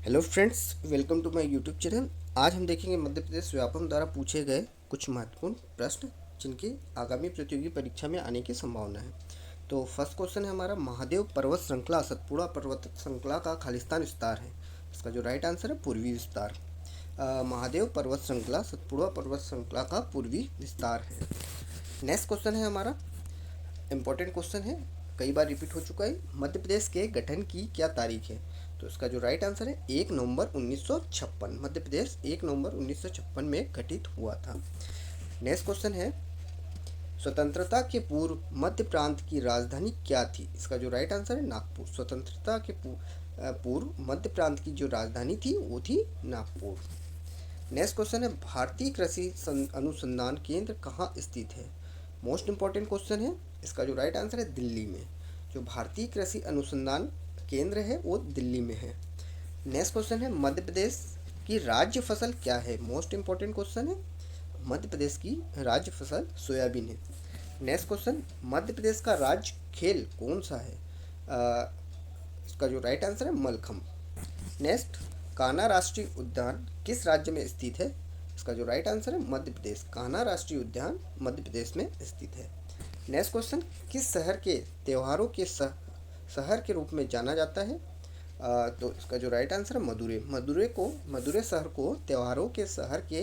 Hello friends, welcome to my YouTube channel. आज हम देखेंगे मध्य प्रदेश व्यापम द्वारा पूछे गए कुछ महत्वपूर्ण प्रश्न जिनकी आगामी प्रतियोगी परीक्षा में आने की संभावना है। तो फर्स्ट क्वेश्चन है हमारा, महादेव पर्वत श्रृंखला सतपुड़ा पर्वत श्रृंखला का खालिस्तान विस्तार है। इसका जो राइट आंसर है पूर्वी विस्तार। महादेव पर्वत श्रृंखला सतपुड़ा पर्वत श्रृंखला का पूर्वी विस्तार है। नेक्स्ट क्वेश्चन है हमारा, इम्पोर्टेंट क्वेश्चन है, कई बार रिपीट हो चुका है। मध्य प्रदेश के गठन की क्या तारीख है? तो इसका जो राइट आंसर है 1 नवंबर 1956। मध्य प्रदेश 1 नवंबर 1956 में गठित हुआ था। नेक्स्ट क्वेश्चन है, स्वतंत्रता के पूर्व मध्य प्रांत की राजधानी क्या थी? इसका जो राइट आंसर है नागपुर। स्वतंत्रता के पूर्व मध्य प्रांत की जो राजधानी थी वो थी नागपुर। नेक्स्ट क्वेश्चन है, भारतीय कृषि अनुसंधान केंद्र कहाँ स्थित है? मोस्ट इंपॉर्टेंट क्वेश्चन है। इसका जो राइट आंसर है दिल्ली में। जो भारतीय कृषि अनुसंधान केंद्र है वो दिल्ली में है। नेक्स्ट क्वेश्चन है, मध्य प्रदेश की राज्य फसल क्या है? मोस्ट इंपॉर्टेंट क्वेश्चन है। मध्य प्रदेश की राज्य फसल सोयाबीन है। नेक्स्ट क्वेश्चन, मध्य प्रदेश का राज्य खेल कौन सा है? इसका जो राइट आंसर है मलखम्ब। नेक्स्ट, कान्हा राष्ट्रीय उद्यान किस राज्य में स्थित है? इसका जो राइट आंसर है मध्य प्रदेश। कान्हा राष्ट्रीय उद्यान मध्य प्रदेश में स्थित है। नेक्स्ट क्वेश्चन, किस शहर के त्योहारों के शहर के रूप में जाना जाता है? तो इसका जो राइट आंसर है मदुरै। मदुरै शहर को त्योहारों के शहर के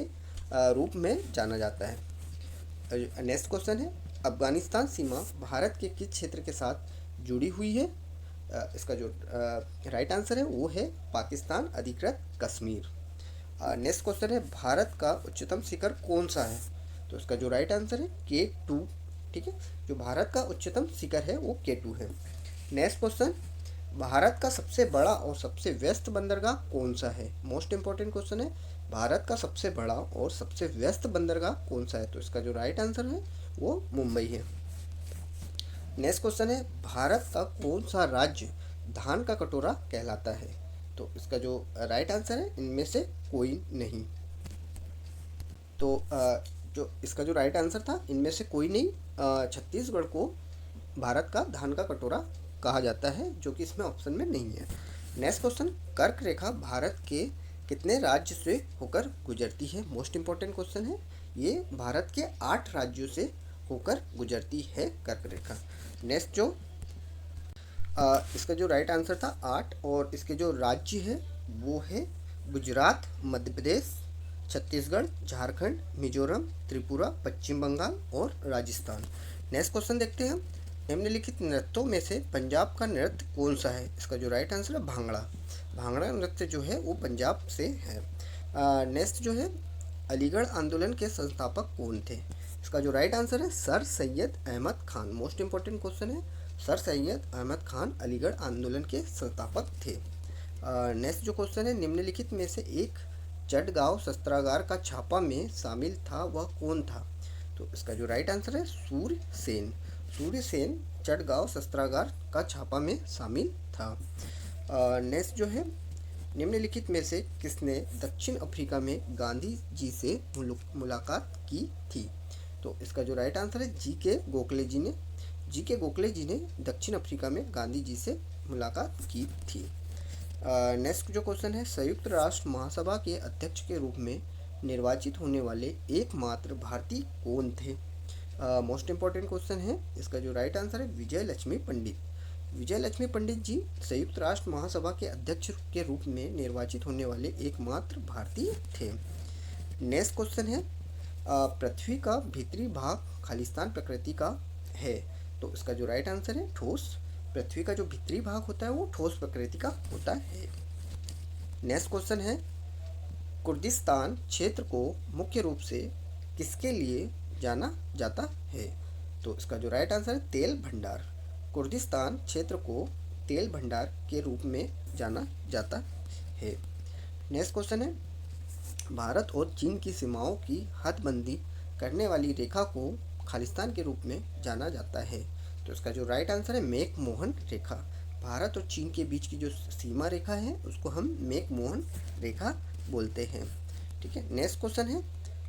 रूप में जाना जाता है। नेक्स्ट क्वेश्चन है, अफगानिस्तान सीमा भारत के किस क्षेत्र के साथ जुड़ी हुई है? इसका जो राइट आंसर है वो है पाकिस्तान अधिकृत कश्मीर। नेक्स्ट क्वेश्चन है, भारत का उच्चतम शिखर कौन सा है? तो इसका जो राइट आंसर है K2। ठीक है, जो भारत का उच्चतम शिखर है वो K2 है। नेक्स्ट क्वेश्चन, भारत का सबसे बड़ा और सबसे व्यस्त बंदरगाह कौन सा है? मोस्ट इंपॉर्टेंट क्वेश्चन है, भारत का सबसे बड़ा और सबसे व्यस्त बंदरगाह कौन सा है? तो इसका जो राइट आंसर है वो मुंबई है। नेक्स्ट क्वेश्चन है, भारत का कौन सा राज्य धान का कटोरा कहलाता है? तो इसका जो राइट आंसर है इनमें से कोई नहीं। तो जो इसका जो राइट आंसर था इनमें से कोई नहीं, छत्तीसगढ़ को भारत का धान का कटोरा कहा जाता है, जो कि इसमें ऑप्शन में नहीं है। नेक्स्ट क्वेश्चन, कर्क रेखा भारत के कितने राज्य से होकर गुजरती है? मोस्ट इंपॉर्टेंट क्वेश्चन है, ये भारत के 8 राज्यों से होकर गुजरती है कर्क रेखा। नेक्स्ट जो इसका जो राइट आंसर था 8, और इसके जो राज्य है वो है गुजरात, मध्य प्रदेश, छत्तीसगढ़, झारखंड, मिजोरम, त्रिपुरा, पश्चिम बंगाल और राजस्थान। नेक्स्ट क्वेश्चन देखते हैं, निम्नलिखित नृत्यों में से पंजाब का नृत्य कौन सा है? इसका जो राइट आंसर है भांगड़ा। भांगड़ा नृत्य जो है वो पंजाब से है। नेक्स्ट जो है, अलीगढ़ आंदोलन के संस्थापक कौन थे? इसका जो राइट आंसर है sir Syed Ahmad Khan. Most important question है, सर सैयद अहमद खान अलीगढ़ आंदोलन के संस्थापक थे। नेक्स्ट जो क्वेश्चन है, निम्नलिखित में से एक चटगांव शस्त्रागार का छापा में शामिल था वह कौन था? तो इसका जो राइट आंसर है सूर्य सेन। सूर्य सेन चटगांव शस्त्रागार का छापा में शामिल था। नेक्स्ट जो है, निम्नलिखित में से किसने दक्षिण अफ्रीका में गांधी जी से मुलाकात की थी? तो इसका जो राइट आंसर है जी के गोखले जी ने दक्षिण अफ्रीका में गांधी जी से मुलाकात की थी। नेक्स्ट जो क्वेश्चन है, संयुक्त राष्ट्र महासभा के अध्यक्ष के रूप में निर्वाचित होने वाले एकमात्र भारतीय कौन थे? मोस्ट इंपॉर्टेंट क्वेश्चन है, इसका जो राइट आंसर है विजय लक्ष्मी पंडित। विजय लक्ष्मी पंडित जी संयुक्त राष्ट्र महासभा के अध्यक्ष के रूप में निर्वाचित होने वाले एकमात्र भारतीय थे। नेक्स्ट क्वेश्चन है, पृथ्वी का भीतरी भाग खालिस्तान प्रकृति का है। तो इसका जो राइट आंसर है ठोस। पृथ्वी का जो भीतरी भाग होता है वो ठोस प्रकृति का होता है। नेक्स्ट क्वेश्चन है, कुर्दिस्तान क्षेत्र को मुख्य रूप से किसके लिए जाना जाता है? तो इसका जो राइट आंसर है तेल भंडार। कुर्दिस्तान क्षेत्र को तेल भंडार के रूप में जाना जाता है। नेक्स्ट क्वेश्चन है, भारत और चीन की सीमाओं की हदबंदी करने वाली रेखा को खालिस्तान के रूप में जाना जाता है। तो इसका जो राइट आंसर है मैक-मोहन रेखा। भारत और चीन के बीच की जो सीमा रेखा है उसको हम मैक-मोहन रेखा बोलते हैं। ठीक है, नेक्स्ट क्वेश्चन है,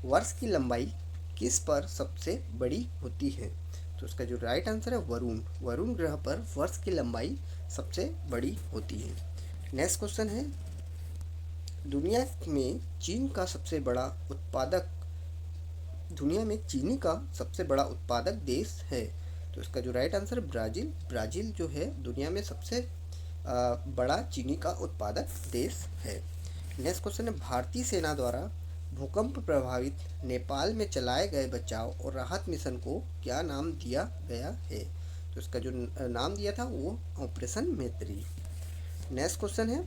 वर्ष की लंबाई किस पर सबसे बड़ी होती है? तो इसका जो राइट आंसर है वरुण ग्रह पर वर्ष की लंबाई सबसे बड़ी होती है। नेक्स्ट क्वेश्चन है, दुनिया में चीन का सबसे बड़ा उत्पादक दुनिया में चीनी का सबसे बड़ा उत्पादक देश है। तो इसका जो राइट आंसर है ब्राज़ील। ब्राज़ील जो है दुनिया में सबसे बड़ा चीनी का उत्पादक देश है। नेक्स्ट क्वेश्चन है, भारतीय सेना द्वारा भूकंप प्रभावित नेपाल में चलाए गए बचाव और राहत मिशन को क्या नाम दिया गया है? तो इसका जो नाम दिया था वो ऑपरेशन मैत्री। नेक्स्ट क्वेश्चन है,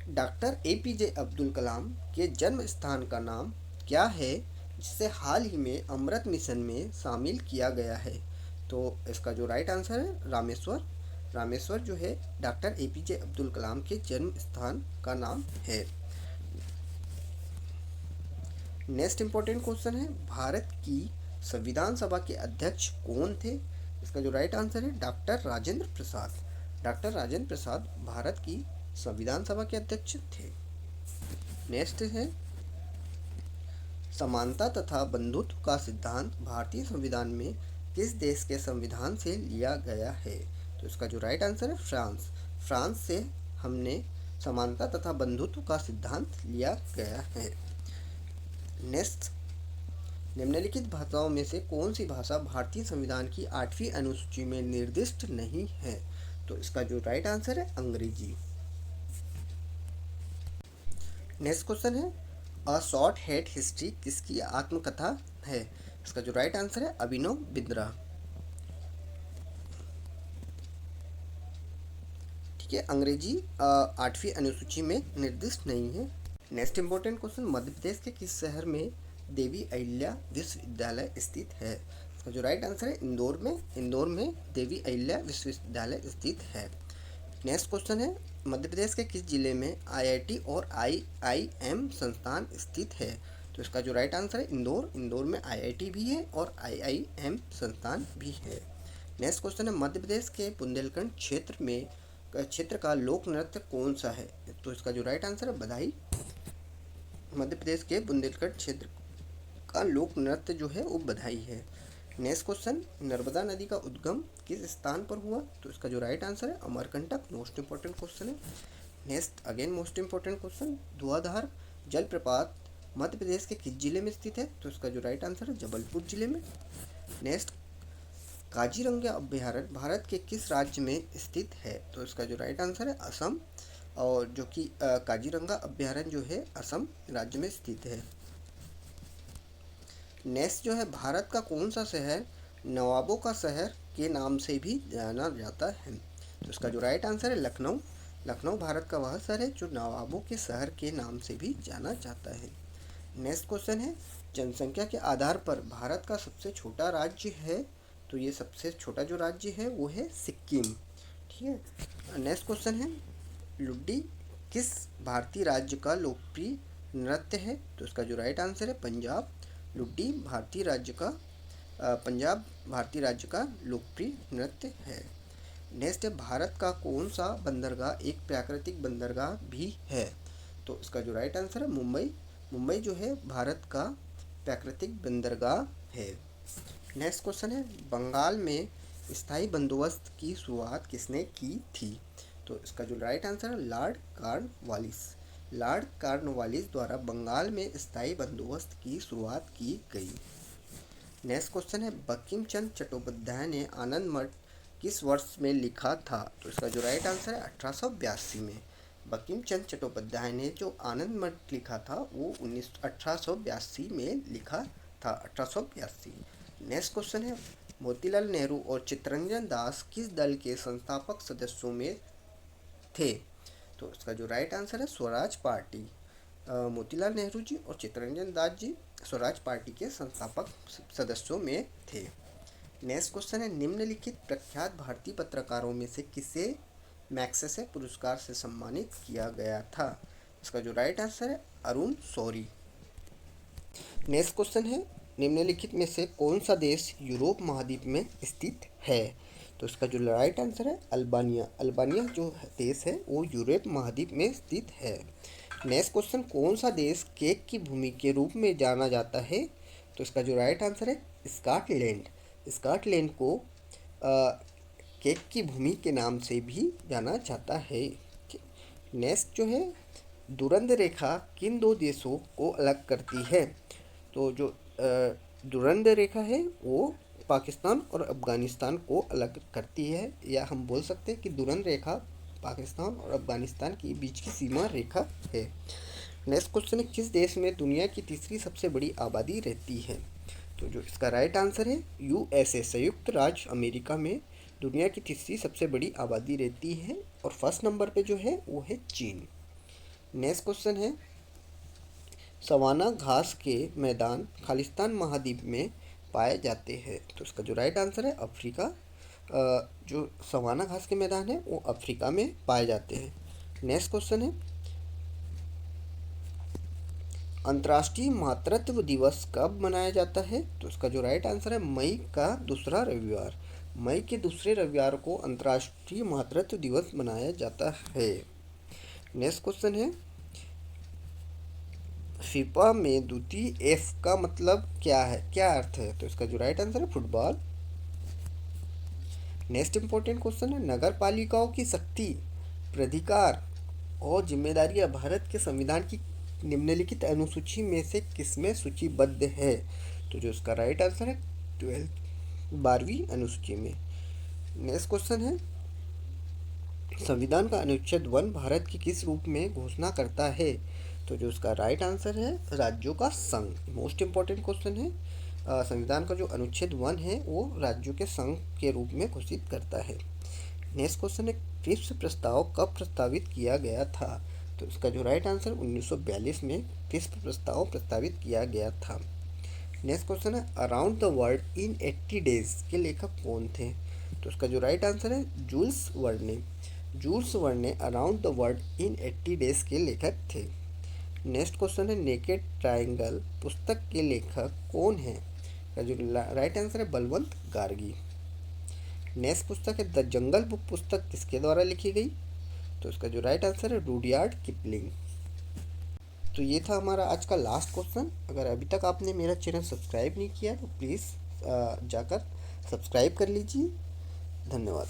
डॉक्टर एपीजे अब्दुल कलाम के जन्म स्थान का नाम क्या है जिसे हाल ही में अमृत मिशन में शामिल किया गया है? तो इसका जो राइट आंसर है रामेश्वर। रामेश्वर जो है डॉक्टर एपीजे अब्दुल कलाम के जन्म स्थान का नाम है। नेक्स्ट इंपॉर्टेंट क्वेश्चन है, भारत की संविधान सभा के अध्यक्ष कौन थे? इसका जो राइट आंसर है डॉक्टर राजेंद्र प्रसाद। डॉक्टर राजेंद्र प्रसाद भारत की संविधान सभा के अध्यक्ष थे। नेक्स्ट है, समानता तथा बंधुत्व का सिद्धांत भारतीय संविधान में किस देश के संविधान से लिया गया है? तो इसका जो राइट आंसर है फ्रांस। फ्रांस से हमने समानता तथा बंधुत्व का सिद्धांत लिया गया है। नेक्स्ट, निम्नलिखित भाषाओं में से कौन सी भाषा भारतीय संविधान की 8वीं अनुसूची में निर्दिष्ट नहीं है? तो इसका जो राइट आंसर है अंग्रेजी। नेक्स्ट क्वेश्चन है, अ शॉर्ट हेड हिस्ट्री किसकी आत्मकथा है? इसका जो राइट आंसर है अभिनव बिंद्रा। ठीक है, अंग्रेजी 8वीं अनुसूची में निर्दिष्ट नहीं है। Next important question, Madhya Pradesh के किस शहर में देवी अहिल्या विश्वविद्यालय स्थित है? इसका जो राइट आंसर है इंदौर में। इंदौर में देवी अहिल्या विश्वविद्यालय स्थित है। नेक्स्ट क्वेश्चन है, मध्य प्रदेश के किस जिले में आईआईटी और आईआईएम संस्थान स्थित है? तो इसका जो राइट आंसर है इंदौर। इंदौर में आईआईटी भी है और आईआईएम संस्थान भी है। नेक्स्ट क्वेश्चन है, मध्य प्रदेश के बुंदेलखंड क्षेत्र का लोक नृत्य कौन सा है? तो इसका जो राइट आंसर है बधाई। मध्य प्रदेश के बुंदेलखंड क्षेत्र का लोक नृत्य जो है वो बधाई है। नेक्स्ट क्वेश्चन, नर्मदा नदी का उद्गम किस स्थान पर हुआ? तो इसका जो राइट आंसर है अमरकंटक। मोस्ट इंपॉर्टेंट क्वेश्चन है। Next again most important question, धुआंधार जलप्रपात मध्य प्रदेश के किस जिले में स्थित है? तो इसका जो राइट आंसर है जबलपुर जिले में। नेक्स्ट, काजीरंगा अभ्यारण्य भारत के किस राज्य में स्थित है? तो इसका जो राइट आंसर है असम, और जो कि काजीरंगा अभ्यारण्य जो है असम राज्य में स्थित है। नेक्स्ट जो है, भारत का कौन सा शहर नवाबों का शहर के नाम से भी जाना जाता है? तो इसका जो राइट आंसर है लखनऊ। लखनऊ भारत का वह शहर है जो नवाबों के शहर के नाम से भी जाना जाता है। नेक्स्ट क्वेश्चन है, जनसंख्या के आधार पर भारत का सबसे छोटा राज्य है? तो ये सबसे छोटा जो राज्य है वो है सिक्किम। ठीक है। नेक्स्ट क्वेश्चन है, लुड्डी किस भारतीय राज्य का लोकप्रिय नृत्य है? तो इसका जो राइट आंसर है पंजाब। लुड्डी पंजाब भारतीय राज्य का लोकप्रिय नृत्य है। नेक्स्ट है, भारत का कौन सा बंदरगाह एक प्राकृतिक बंदरगाह भी है? तो इसका जो राइट आंसर है मुंबई। मुंबई जो है भारत का प्राकृतिक बंदरगाह है। नेक्स्ट क्वेश्चन है, बंगाल में स्थायी बंदोबस्त की शुरुआत किसने की थी? तो इसका जो राइट आंसर है लॉर्ड कॉर्नवालिस। लॉर्ड कॉर्नवालिस द्वारा बंगाल में स्थायी बंदोबस्त की शुरुआत की गई। नेक्स्ट क्वेश्चन है, बंकिम चंद्र चट्टोपाध्याय ने आनंद मठ किस वर्ष में लिखा था? तो इसका जो राइट आंसर है 1882 में। बंकिम चंद्र चट्टोपाध्याय ने जो आनंद मठ लिखा था वो 1882 में लिखा था, 1882। नेक्स्ट क्वेश्चन है, मोतीलाल नेहरू और चित्तरंजन दास किस दल के संस्थापक सदस्यों में थे? तो इसका जो राइट आंसर है स्वराज पार्टी। मोतीलाल नेहरू जी और चित्तरंजन दास जी स्वराज पार्टी के संस्थापक सदस्यों में थे। नेक्स्ट क्वेश्चन है, निम्नलिखित प्रख्यात भारतीय पत्रकारों में से किसे मैग्सेसे पुरस्कार से सम्मानित किया गया था? इसका जो राइट आंसर है अरुण शौरी। नेक्स्ट क्वेश्चन है, निम्नलिखित में से कौन सा देश यूरोप महाद्वीप में स्थित है? तो इसका जो राइट आंसर है अल्बानिया। अल्बानिया जो देश है वो यूरोप महाद्वीप में स्थित है। नेक्स्ट क्वेश्चन, कौन सा देश केक की भूमि के रूप में जाना जाता है? तो इसका जो राइट आंसर है स्कॉटलैंड। स्कॉटलैंड को केक की भूमि के नाम से भी जाना जाता है। नेक्स्ट जो है, दुरंध रेखा किन दो देशों को अलग करती है? तो जो दुरंध रेखा है वो पाकिस्तान और अफ़गानिस्तान को अलग करती है, या हम बोल सकते हैं कि दुरंध रेखा पाकिस्तान और अफ़गानिस्तान के बीच की सीमा रेखा है। नेक्स्ट क्वेश्चन है, किस देश में दुनिया की तीसरी सबसे बड़ी आबादी रहती है? तो जो इसका राइट आंसर है यूएसए, संयुक्त राज्य अमेरिका में दुनिया की तीसरी सबसे बड़ी आबादी रहती है, और फर्स्ट नंबर पे जो है वो है चीन। नेक्स्ट क्वेश्चन है, सवाना घास के मैदान खालिस्तान महाद्वीप में पाए जाते हैं? तो इसका जो राइट आंसर है अफ्रीका। जो सवाना घास के मैदान है वो अफ्रीका में पाए जाते हैं। नेक्स्ट क्वेश्चन है, अंतर्राष्ट्रीय मातृत्व दिवस कब मनाया जाता है? तो इसका जो राइट आंसर है मई का दूसरा रविवार। मई के दूसरे रविवार को अंतर्राष्ट्रीय मातृत्व दिवस मनाया जाता है। नेक्स्ट क्वेश्चन है, फीफा में द्वितीय एफ का मतलब क्या है, क्या अर्थ है? तो इसका जो राइट आंसर है फुटबॉल। नेक्स्ट इंपॉर्टेंट क्वेश्चन है, नगर पालिकाओं की शक्ति, प्राधिकार और जिम्मेदारियां भारत के संविधान की निम्नलिखित अनुसूची में से किसमें सूचीबद्ध है? तो जो इसका राइट आंसर है 12वीं अनुसूची में। नेक्स्ट क्वेश्चन है, संविधान का अनुच्छेद 1 भारत की किस रूप में घोषणा करता है? तो जो इसका राइट आंसर है राज्यों का संघ। मोस्ट इंपॉर्टेंट क्वेश्चन है, संविधान का जो अनुच्छेद 1 है वो राज्यों के संघ के रूप में घोषित करता है। नेक्स्ट क्वेश्चन है, क्रिप्स प्रस्ताव कब प्रस्तावित किया गया था? तो इसका जो राइट आंसर 1942 में क्रिप्स प्रस्ताव प्रस्तावित किया गया था। नेक्स्ट क्वेश्चन है, around the world in 80 days के लेखक कौन थे? तो इसका जो राइट आंसर है Jules Verne. Jules Verne around the world in 80 days के लेखक थे। नेक्स्ट क्वेश्चन है, नेकेड ट्रायंगल पुस्तक के लेखक कौन है? जो राइट आंसर है बलवंत गार्गी। नेक्स्ट पुस्तक है द जंगल बुक, पुस्तक किसके द्वारा लिखी गई? तो इसका जो राइट आंसर है रुडयार्ड किपलिंग। तो ये था हमारा आज का लास्ट क्वेश्चन। अगर अभी तक आपने मेरा चैनल सब्सक्राइब नहीं किया तो प्लीज़ जाकर सब्सक्राइब कर लीजिए। धन्यवाद।